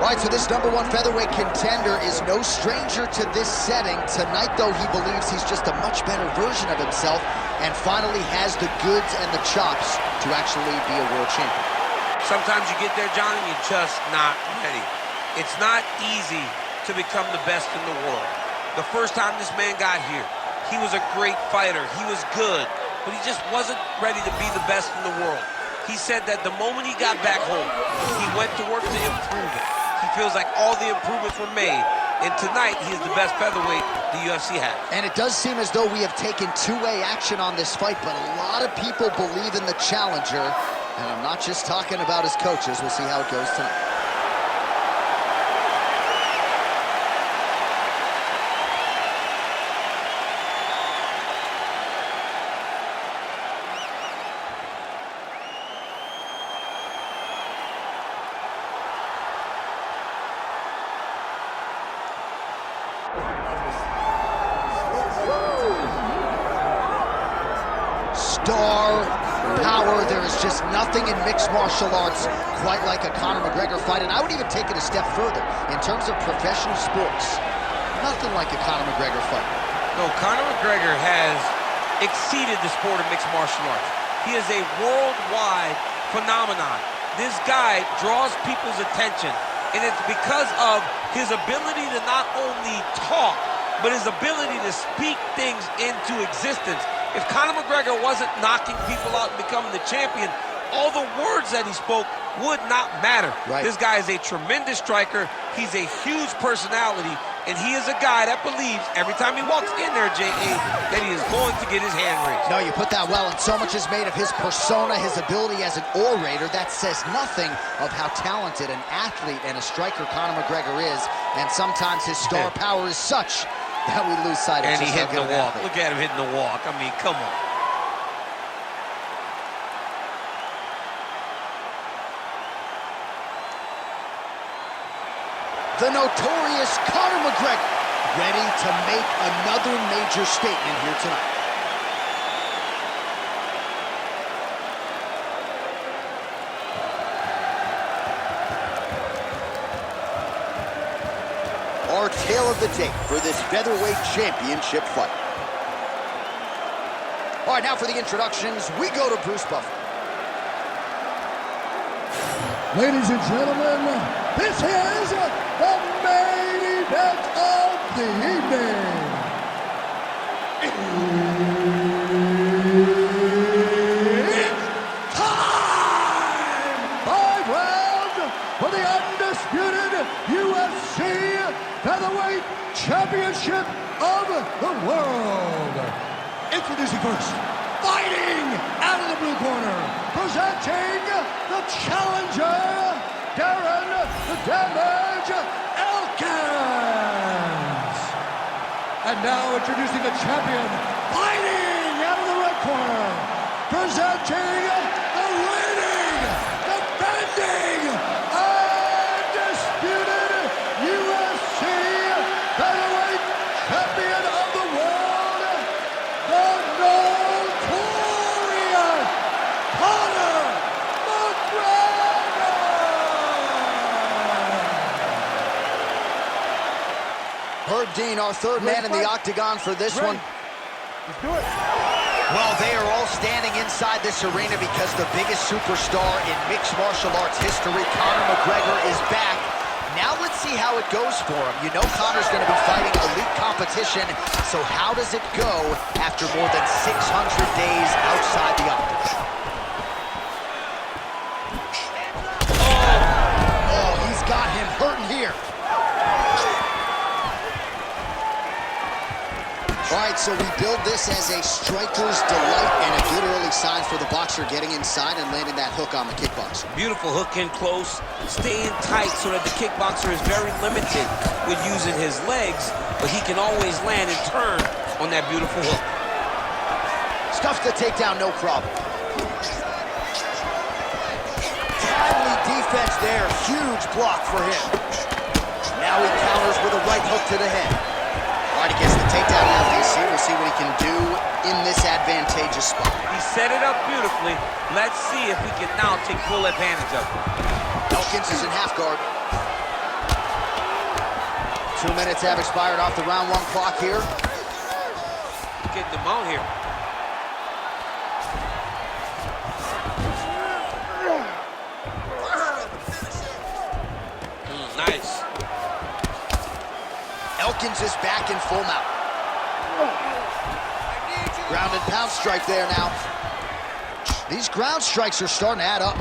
All right, so this #1 featherweight contender is no stranger to this setting. Tonight, though, he believes he's just a much better version of himself and finally has the goods and the chops to actually be a world champion. Sometimes you get there, John, and you're just not ready. It's not easy to become the best in the world. The first time this man got here, he was a great fighter. He was good, but he just wasn't ready to be the best in the world. He said that the moment he got back home, he went to work to improve it. He feels like all the improvements were made, and tonight he is the best featherweight the UFC has. And it does seem as though we have taken two-way action on this fight, but a lot of people believe in the challenger, and I'm not just talking about his coaches. We'll see how it goes tonight. Star power. There is just nothing in mixed martial arts quite like a Conor McGregor fight, and I would even take it a step further. In terms of professional sports, nothing like a Conor McGregor fight. No, Conor McGregor has exceeded the sport of mixed martial arts. He is a worldwide phenomenon. This guy draws people's attention, and it's because of his ability to not only talk, but his ability to speak things into existence. If Conor McGregor wasn't knocking people out and becoming the champion, all the words that he spoke would not matter. Right. This guy is a tremendous striker. He's a huge personality, and he is a guy that believes every time he walks in there, J.A., that he is going to get his hand raised. No, you put that well, and so much is made of his persona, his ability as an orator. That says nothing of how talented an athlete and a striker Conor McGregor is, and sometimes his star power is such that we lose sight of. And he hitting the walk. Look at him hitting the walk. I mean, come on. The notorious Conor McGregor, ready to make another major statement here tonight. Our tale of the tape for this featherweight championship fight. All right, now for the introductions, we go to Bruce Buffer. Ladies and gentlemen, this is the main event of the evening. It's time! 5 rounds for the undisputed UFC Featherweight Championship of the world. Introducing first, fighting out of the blue corner, presenting the challenger, Darren the Damage Elkins. And now introducing the champion, fighting out of the red corner, presenting the reigning, defending, undisputed UFC Featherweight Champion of the world, the notorious Conor McGregor! Herb Dean, our third man in the octagon for this one. Let's do it. Well, they are all standing inside this arena because the biggest superstar in mixed martial arts history, Conor McGregor, is back. Now let's see how it goes for him. You know Conor's going to be fighting elite competition, so how does it go after more than 600 days outside the octagon? Oh, he's got him hurting here. All right, so we build this as a striker's delight and a good early sign for the boxer getting inside and landing that hook on the kickboxer. Beautiful hook in close, staying tight so that the kickboxer is very limited with using his legs, but he can always land and turn on that beautiful hook. Stuffs the takedown, no problem. Timely defense there, huge block for him. Now he counters with a right hook to the head. All right, he gets the takedown out of DC. We'll see what he can do in this advantageous spot. He set it up beautifully. Let's see if we can now take full advantage of it. Elkins is in half guard. 2 minutes have expired off the round 1 clock here. Getting them out here. Nice. Elkins is back in full mount. Ground and pound strike there now. These ground strikes are starting to add up.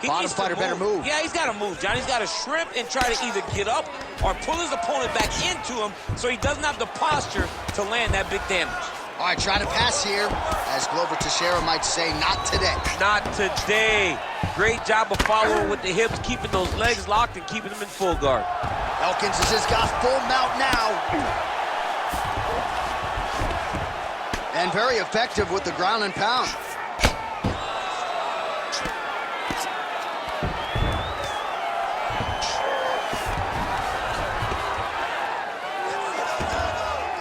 Bottom fighter better move. Yeah, he's got to move, John. He's got to shrimp and try to either get up or pull his opponent back into him so he doesn't have the posture to land that big damage. All right, trying to pass here. As Glover Teixeira might say, not today. Not today. Great job of following with the hips, keeping those legs locked and keeping them in full guard. Elkins has just got full mount now. And very effective with the ground and pound.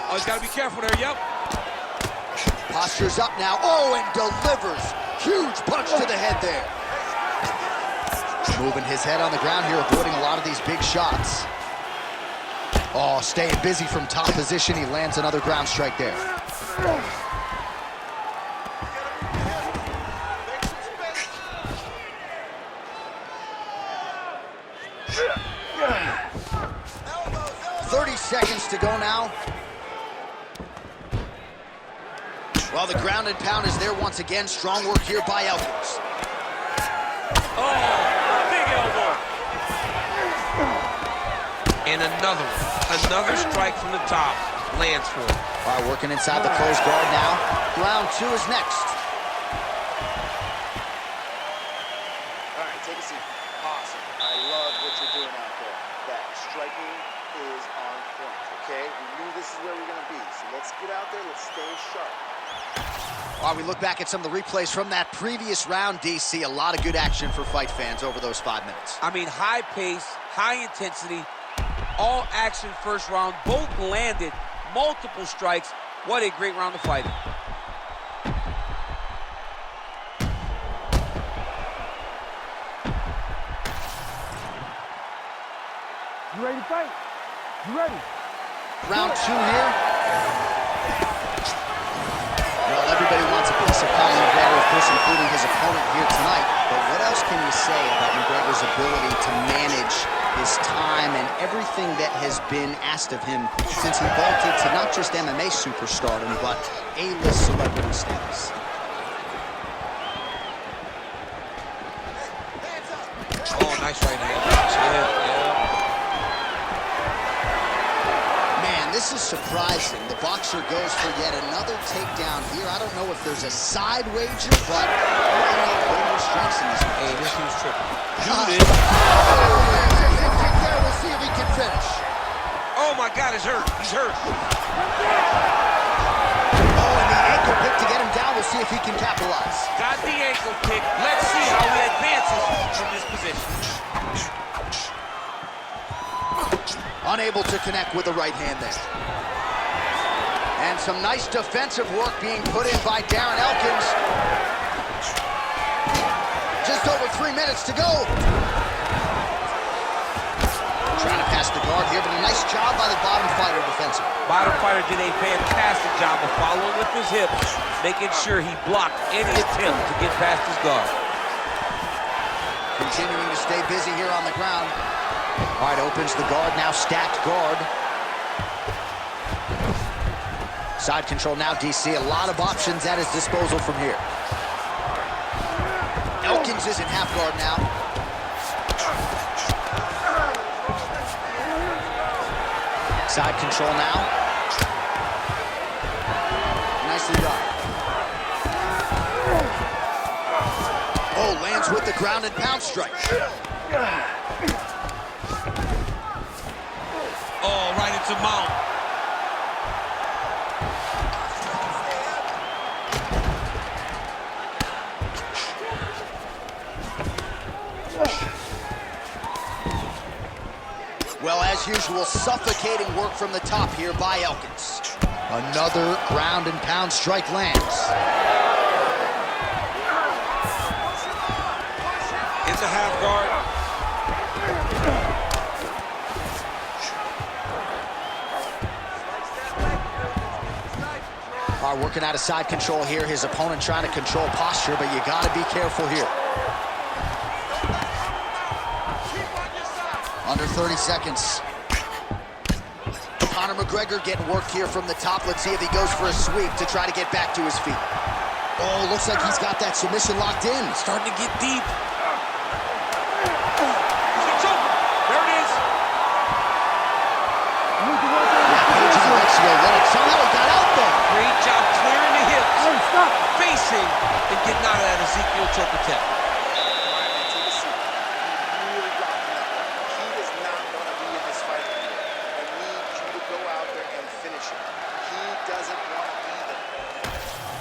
Oh, he's got to be careful there, yep. Posture's up now. Oh, and delivers. Huge punch to the head there. Moving his head on the ground here, avoiding a lot of these big shots. Oh, staying busy from top position. He lands another ground strike there. Seconds to go now. Well, the ground and pound is there once again. Strong work here by Elkins. Oh, big elbow. And another one. Another strike from the top. Lands for him. All right, working inside the closed guard now. Round 2 is next. All right, take a seat. Awesome. I love what you're doing out there. That striking is on point, okay? We knew this is where we're going to be, so let's get out there, let's stay sharp. All right, we look back at some of the replays from that previous round, DC. A lot of good action for fight fans over those 5 minutes. I mean, high pace, high intensity, all action first round. Both landed multiple strikes. What a great round of fighting. You ready to fight? You ready? Round 2 here. Well, everybody wants a piece of Conor McGregor, of course, including his opponent here tonight. But what else can you say about McGregor's ability to manage his time and everything that has been asked of him since he vaulted to not just MMA superstardom, but A-list celebrity status? Oh, nice right hand. Yeah. This is surprising. The boxer goes for yet another takedown here. I don't know if there's a side wager, but way more strengths in this match. Hey, this dude's tripping. We'll see if he can finish. Oh my God, he's hurt. He's hurt. Oh, and the ankle pick to get him down. We'll see if he can capitalize. Got the ankle kick. Let's see how he advances from this position. Unable to connect with the right hand there. And some nice defensive work being put in by Darren Elkins. Just over 3 minutes to go. Trying to pass the guard here, but a nice job by the bottom fighter defensively. Bottom fighter did a fantastic job of following with his hips, making sure he blocked any attempt to get past his guard. Continuing to stay busy here on the ground. All right, opens the guard, now stacked guard. Side control now, DC. A lot of options at his disposal from here. Elkins is in half guard now. Side control now. Nicely done. Oh, lands with the ground and pound strike. Oh, right into mount. Well, as usual, suffocating work from the top here by Elkins. Another ground and pound strike lands. Into half guard. All right, working out of side control here. His opponent trying to control posture, but you got to be careful here. Under 30 seconds. Conor McGregor getting worked here from the top. Let's see if he goes for a sweep to try to get back to his feet. Oh, looks like he's got that submission locked in. Starting to get deep. There it is. Somehow he got out there. Great job clearing the hips, Hey, stop. facing, and getting out of that Ezekiel choke attack. All right, man, take a seat. You really rocking that one. He does not want to be in this fight anymore. I need you to go out there and finish it. He doesn't want to be there.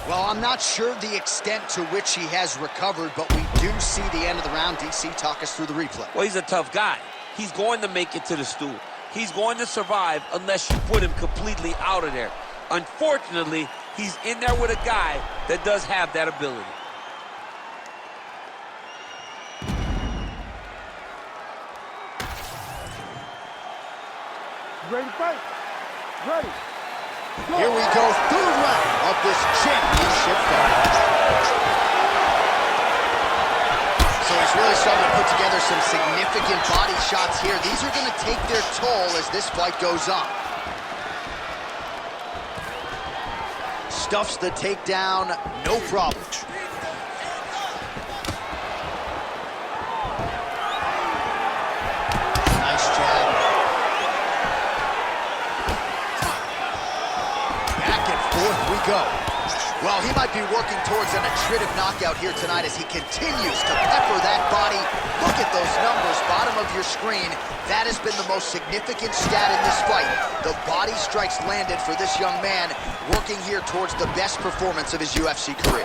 Well, I'm not sure the extent to which he has recovered, but we do see the end of the round. DC, talk us through the replay. Well, he's a tough guy. He's going to make it to the stool. He's going to survive unless you put him completely out of there. Unfortunately, he's in there with a guy that does have that ability. Ready to fight? Ready. Go. Here we go, third round of this championship fight. So he's really starting to put together some significant body shots here. These are going to take their toll as this fight goes on. Stuffs the takedown, no problem. Nice jab. Back and forth we go. Well, he might be working towards an attritive knockout here tonight as he continues to pepper that body. Look at those numbers, bottom of your screen. That has been the most significant stat in this fight. The body strikes landed for this young man, working here towards the best performance of his UFC career.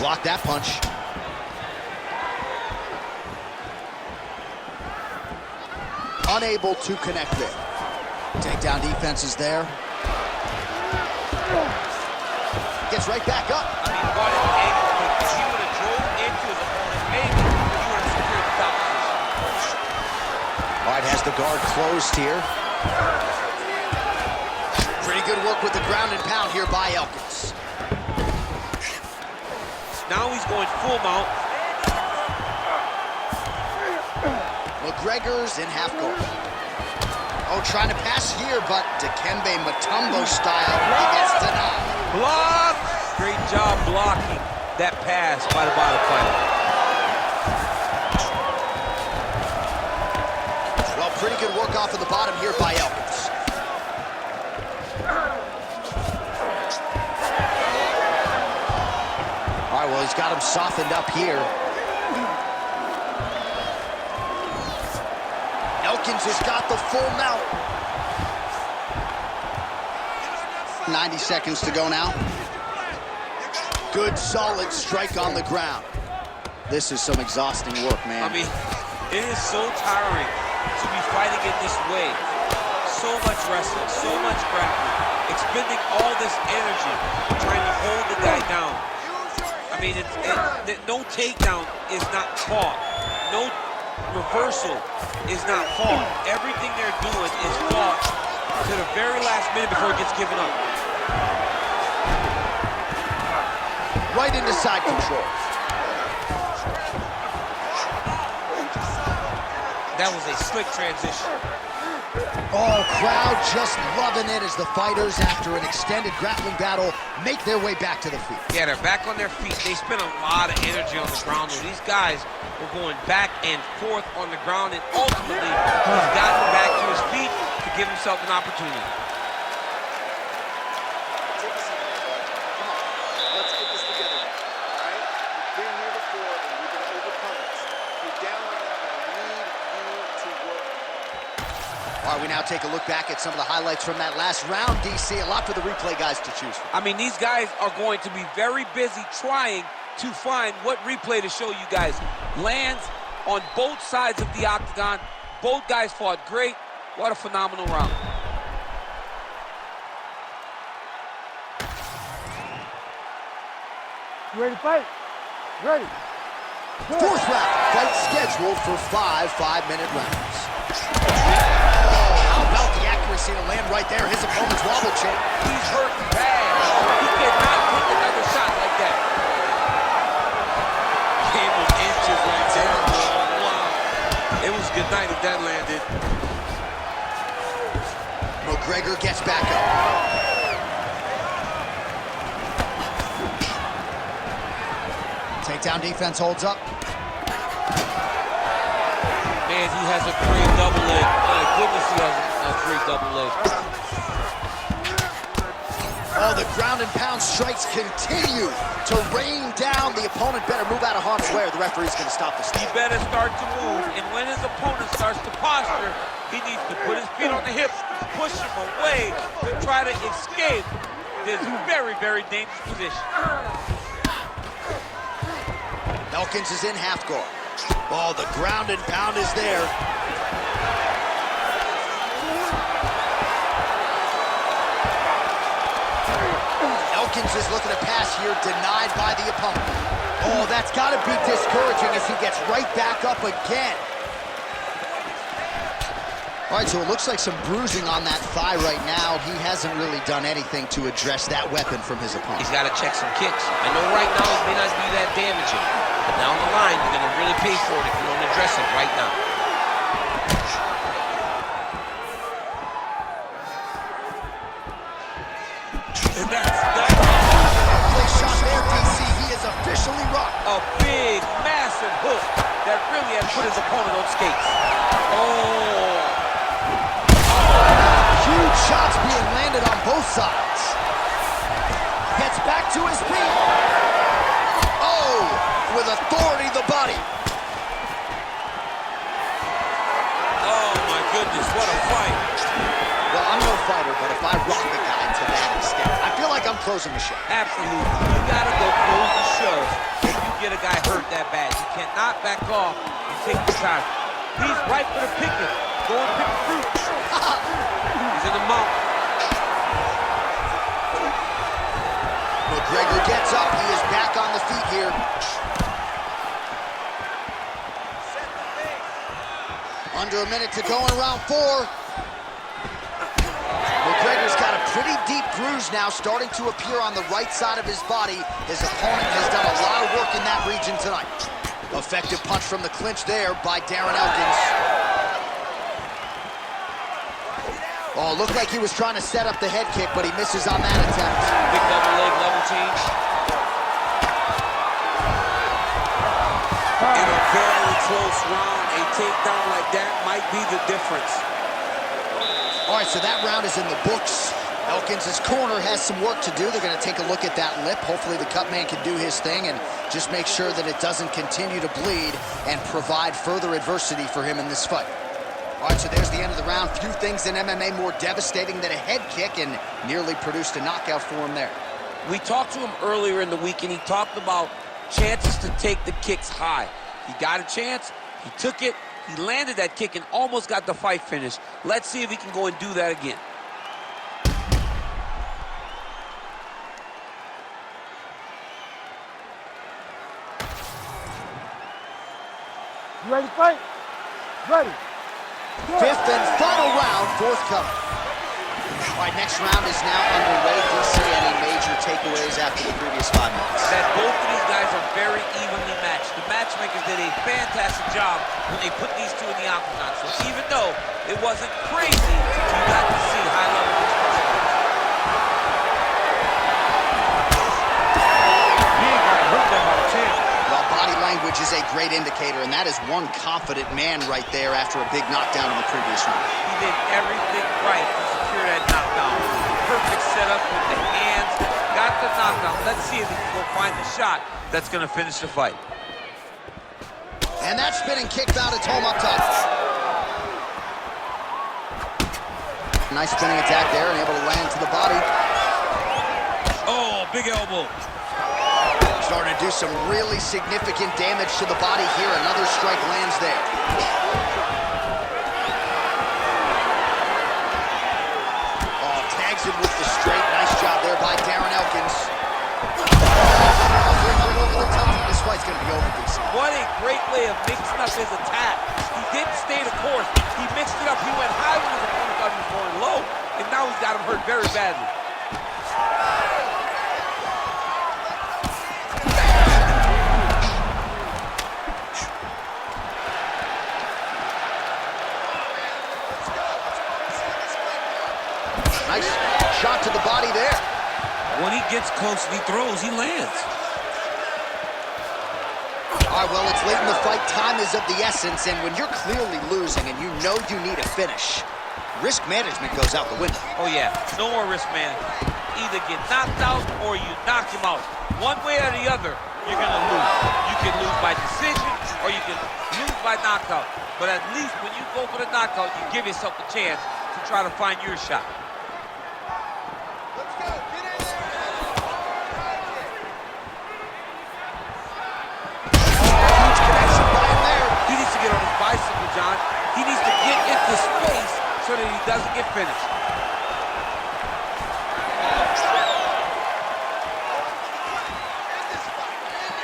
Block that punch. Unable to connect there. Takedown defense is there. Gets right back up. I mean, what an angle. If he would have drove into his opponent, maybe he would have secured the top position. All right, has the guard closed here. Pretty good work with the ground and pound here by Elkins. Now he's going full mount. McGregor's in half guard. Oh, trying to pass here, but Dikembe Mutombo style, he gets denied. Block! Great job blocking that pass by the bottom fighter. Well, pretty good work off of the bottom here by Elkins. All right, well, he's got him softened up here. Elkins has got the full mount. 90 seconds to go now. Good, solid strike on the ground. This is some exhausting work, man. I mean, it is so tiring to be fighting in this way. So much wrestling, so much grappling, expending all this energy trying to hold the guy down. I mean, no takedown is not fought. No reversal is not fought. Everything they're doing is fought to the very last minute before it gets given up. Right into side control. That was a slick transition. Oh, crowd just loving it as the fighters, after an extended grappling battle, make their way back to the feet. Yeah, they're back on their feet. They spent a lot of energy on the ground. These guys were going back and forth on the ground, and ultimately, he's gotten back to his feet to give himself an opportunity. Take a seat, bud. Come on. Let's get this together now. All right? We've been here before, and we're going to overcome this. You're down right now, but I need you to work hard. All right, we now take a look back at some of the highlights from that last round, DC. A lot for the replay guys to choose from. I mean, these guys are going to be very busy trying to find what replay to show you guys. Lands on both sides of the octagon. Both guys fought great. What a phenomenal round. You ready to fight? Ready. Go. Fourth round, fight scheduled for 5 5-minute rounds. Oh, how referee seen it land right there. His opponent's wobble chain. He's hurting bad. He cannot take another shot like that. Game of inches right there. Wow. It was good night if that landed. McGregor gets back up. Takedown defense holds up. Man, he has a great double leg. My goodness, he has a great double leg. Oh, the ground and pound strikes continue to rain down. The opponent better move out of harm's way or the referee's going to stop this. He better start to move, and when his opponent starts to posture, he needs to put his feet on the hips, push him away to try to escape this very, very dangerous position. Elkins is in half guard. Oh, the ground and pound is there. Elkins is looking to pass here, denied by the opponent. Oh, that's got to be discouraging as he gets right back up again. All right, so it looks like some bruising on that thigh right now. He hasn't really done anything to address that weapon from his opponent. He's got to check some kicks. I know right now it may not be that damaging, but down the line, you're going to really pay for it if you don't address it right now. And that's Big shot there, DC. He is officially rocked. a big, massive hook that really has put his opponent on skates. Oh. Huge shots being landed on both sides. Gets back to his feet. Oh, with authority, the body. Oh my goodness, what a fight. Well, I'm no fighter, but if I rock a guy to that extent, I feel like I'm closing the show. Absolutely. You gotta go close the show if you get a guy hurt that bad. You cannot back off and take your time. He's ripe for the picking. Go and pick the fruit. He's in the mouth. McGregor gets up. He is back on the feet here. Under a minute to go in round 4. McGregor's got a pretty deep bruise now starting to appear on the right side of his body. His opponent has done a lot of work in that region tonight. Effective punch from the clinch there by Darren Elkins. Oh, looked like he was trying to set up the head kick, but he misses on that attempt. Big double leg level change. In a very close round, a takedown like that might be the difference. All right, so that round is in the books. Elkins' corner has some work to do. They're going to take a look at that lip. Hopefully the cut man can do his thing and just make sure that it doesn't continue to bleed and provide further adversity for him in this fight. All right, so there's the end of the round. Few things in MMA more devastating than a head kick, and nearly produced a knockout for him there. We talked to him earlier in the week, and he talked about chances to take the kicks high. He got a chance, he took it, he landed that kick and almost got the fight finished. Let's see if he can go and do that again. You ready to fight? Ready. Fifth and final round, forthcoming. All right, next round is now underway. DC, any major takeaways after the previous 5 minutes? That both of these guys are very evenly matched. The matchmakers did a fantastic job when they put these two in the octagon. So even though it wasn't crazy, you got to see high level expression. He ain't got to hurt them by the chance. Well, body language is a great indicator, and that is one confident man right there after a big knockdown in the previous round. He did everything right to secure that knockdown. Perfect setup with the hands. Got the knockdown. Let's see if he can go find the shot that's going to finish the fight. And that spinning kick found its home up top. Nice spinning attack there and able to land to the body. Oh, big elbow. Starting to do some really significant damage to the body here. Another strike lands there. Oh, tags him with the straight. Nice job there by Darren Elkins. Over the top. This fight's going to be over, DC. What a great way of mixing up his attack. He didn't stay the course. He mixed it up. He went high when his opponent thought he was going low, and now he's got him hurt very badly. Nice shot to the body there. When he gets close and he throws, he lands. All right, well, it's late in the fight. Time is of the essence, and when you're clearly losing and you know you need a finish, risk management goes out the window. Oh, yeah. No more risk management. Either get knocked out or you knock him out. One way or the other, you're going to lose. You can lose by decision or you can lose by knockout. But at least when you go for the knockout, you give yourself a chance to try to find your shot. Bicycle, John. He needs to get into space so that he doesn't get finished.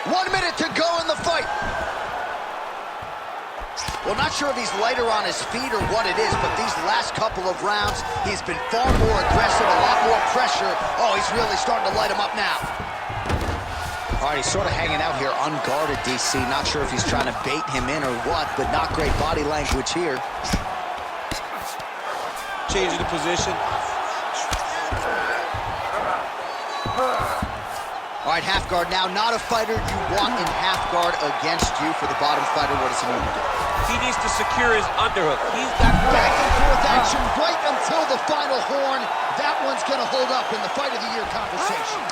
1 minute to go in the fight. Well, not sure if he's lighter on his feet or what it is, but these last couple of rounds, he's been far more aggressive, a lot more pressure. Oh, he's really starting to light him up now. All right, he's sort of hanging out here unguarded, DC. Not sure if he's trying to bait him in or what, but not great body language here. Changing the position. All right, half guard now. Not a fighter you want in half guard against you. For the bottom fighter, what does he need to do? He needs to secure his underhook. He's got back and forth action right until the final horn. That one's going to hold up in the Fight of the Year conversation.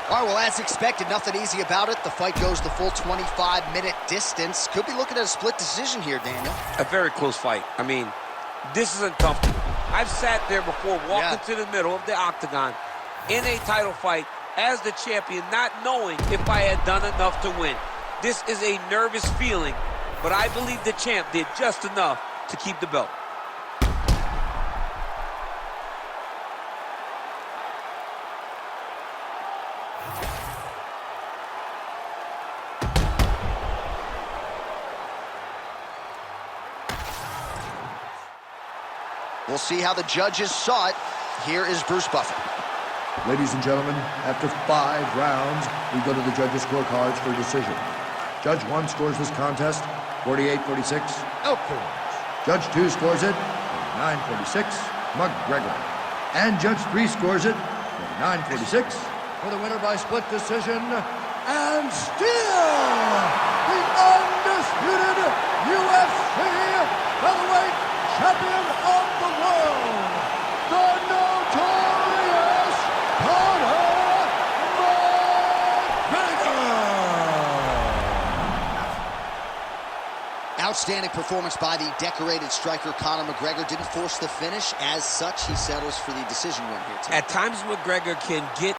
All right, well, as expected, nothing easy about it. The fight goes the full 25-minute distance. Could be looking at a split decision here, Daniel. A very close fight. I mean, this is uncomfortable. I've sat there before, walking to the middle of the octagon in a title fight as the champion, not knowing if I had done enough to win. This is a nervous feeling, but I believe the champ did just enough to keep the belt. We'll see how the judges saw it. Here is Bruce Buffer. Ladies and gentlemen, after 5 rounds, we go to the judges' scorecards for decision. Judge 1 scores this contest 48-46, Elkins. Judge 2 scores it 49-46, McGregor. And Judge 3 scores it 49-46 for the winner by split decision, and still the undisputed UFC featherweight champion of the world, the notorious Conor McGregor. Outstanding performance by the decorated striker Conor McGregor. Didn't force the finish. As such, he settles for the decision win here tonight. At times, McGregor can get